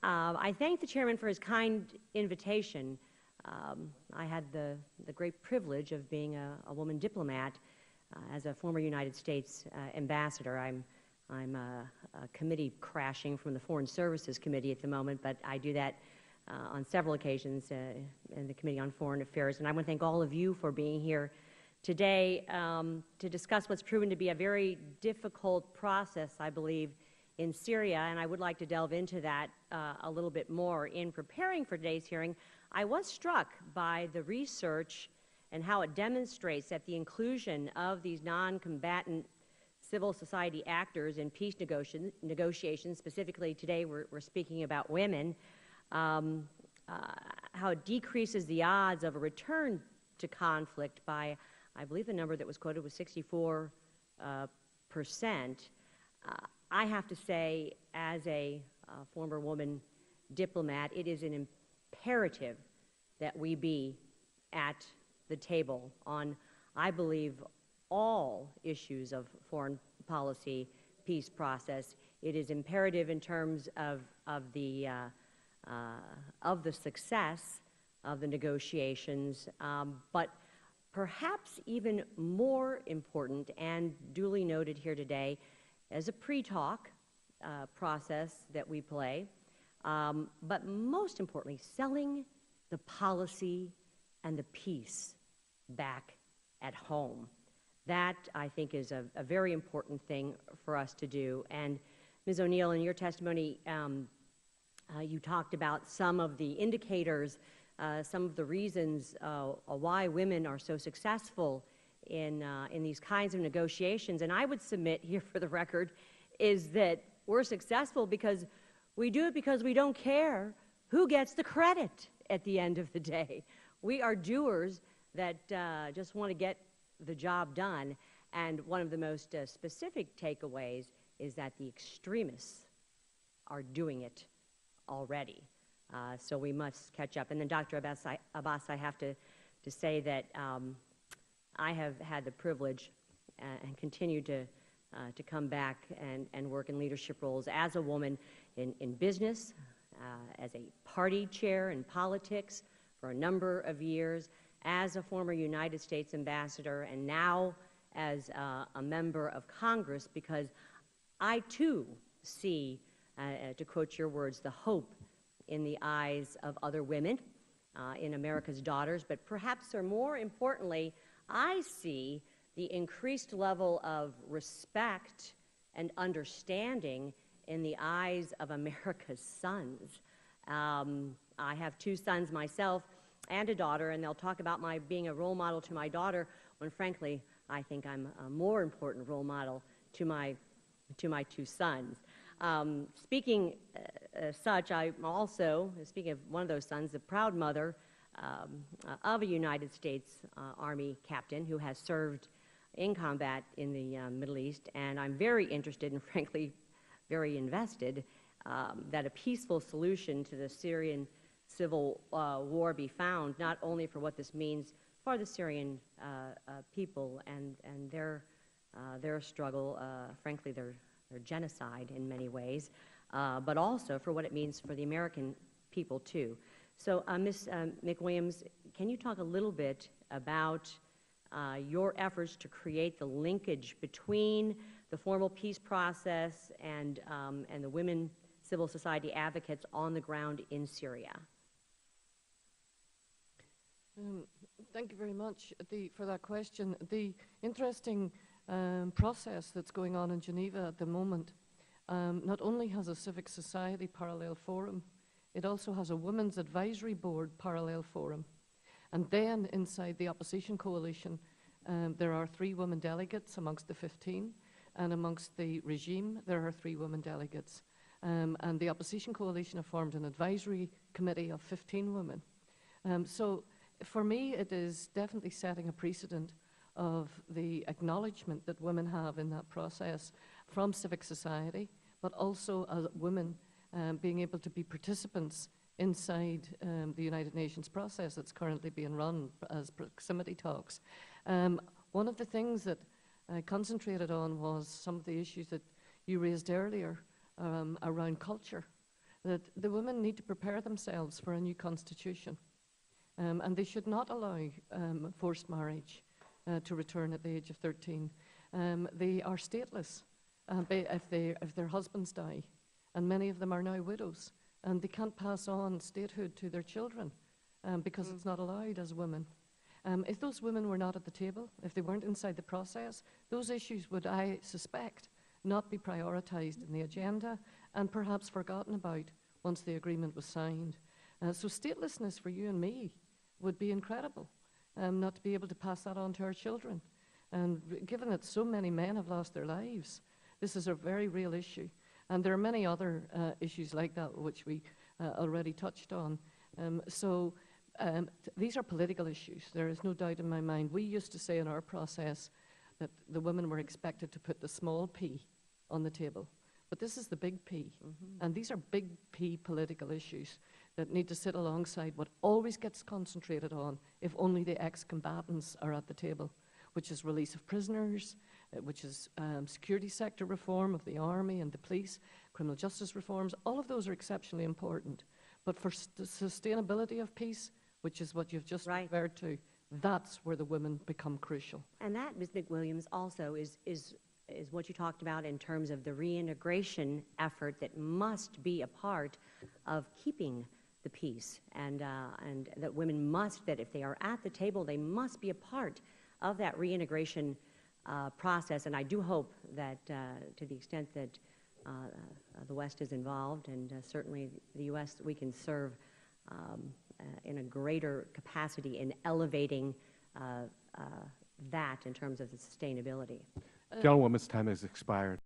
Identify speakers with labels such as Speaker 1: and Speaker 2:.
Speaker 1: I thank the chairman for his kind invitation. I had the great privilege of being a woman diplomat as a former United States ambassador. I'm committee crashing from the Foreign Services Committee at the moment, but I do that on several occasions in the Committee on Foreign Affairs. And I want to thank all of you for being here today to discuss what's proven to be a very difficult process, I believe, in Syria. And I would like to delve into that a little bit more. In preparing for today's hearing, I was struck by the research and how it demonstrates that the inclusion of these non-combatant civil society actors in peace negotiations, specifically today we're speaking about women, how it decreases the odds of a return to conflict by, I believe the number that was quoted was 64%. I have to say, as a former woman diplomat, it is an imperative that we be at the table on, I believe, all issues of foreign policy, peace process. It is imperative in terms of the success of the negotiations, but perhaps even more important and duly noted here today as a pre-talk process that we play, but most importantly, selling the policy and the peace back at home. That, I think, is a very important thing for us to do. And Ms. O'Neill, in your testimony, you talked about some of the indicators, some of the reasons why women are so successful in these kinds of negotiations. And I would submit here for the record is that we're successful because we do it because we don't care who gets the credit at the end of the day. We are doers that just want to get the job done. And one of the most specific takeaways is that the extremists are doing it already. So we must catch up. And then Dr. Abbas, I have to say that I have had the privilege and continue to come back and work in leadership roles as a woman in business, as a party chair in politics for a number of years, as a former United States ambassador, and now as a member of Congress, because I too see, to quote your words, the hope in the eyes of other women, in America's daughters, but perhaps or more importantly, I see the increased level of respect and understanding in the eyes of America's sons. I have two sons myself and a daughter, and they'll talk about my being a role model to my daughter when, frankly, I think I'm a more important role model to my two sons. Speaking such, I'm also, speaking of one of those sons, the proud mother of a United States Army captain who has served in combat in the Middle East, and I'm very interested and, frankly, very invested that a peaceful solution to the Syrian civil war be found, not only for what this means for the Syrian people and their struggle, frankly, their genocide in many ways, but also for what it means for the American people too. So Ms. McWilliams, can you talk a little bit about your efforts to create the linkage between the formal peace process and the women civil society advocates on the ground in Syria?
Speaker 2: Thank you very much for that question. The interesting process that's going on in Geneva at the moment not only has a civic society parallel forum, it also has a women's advisory board parallel forum. And then inside the opposition coalition, there are 3 women delegates amongst the 15, and amongst the regime, there are 3 women delegates. And the opposition coalition have formed an advisory committee of 15 women. So for me, it is definitely setting a precedent of the acknowledgement that women have in that process from civic society, but also as women being able to be participants inside the United Nations process that's currently being run as proximity talks. One of the things that I concentrated on was some of the issues that you raised earlier around culture. that the women need to prepare themselves for a new constitution, and they should not allow forced marriage to return at the age of 13. They are stateless if their husbands die, and many of them are now widows, and they can't pass on statehood to their children because it's not allowed as women. If those women were not at the table, if they weren't inside the process, those issues would, I suspect, not be prioritised in the agenda and perhaps forgotten about once the agreement was signed. So statelessness for you and me would be incredible, not to be able to pass that on to our children. And given that so many men have lost their lives, this is a very real issue. And there are many other issues like that which we already touched on. These are political issues. There is no doubt in my mind. We used to say in our process that the women were expected to put the small p on the table. But this is the big P. And these are big P political issues that need to sit alongside what always gets concentrated on if only the ex-combatants are at the table, which is release of prisoners, which is security sector reform of the army and the police, criminal justice reforms. All of those are exceptionally important. But for the sustainability of peace, which is what you've just referred to, that's where the women become crucial.
Speaker 1: And that, Ms. McWilliams, also is what you talked about in terms of the reintegration effort that must be a part of keeping the peace, and that women must, that if they are at the table, they must be a part of that reintegration process. And I do hope that to the extent that the West is involved, and certainly the U.S., we can serve in a greater capacity in elevating that in terms of the sustainability.
Speaker 3: Gentlewoman's time has expired.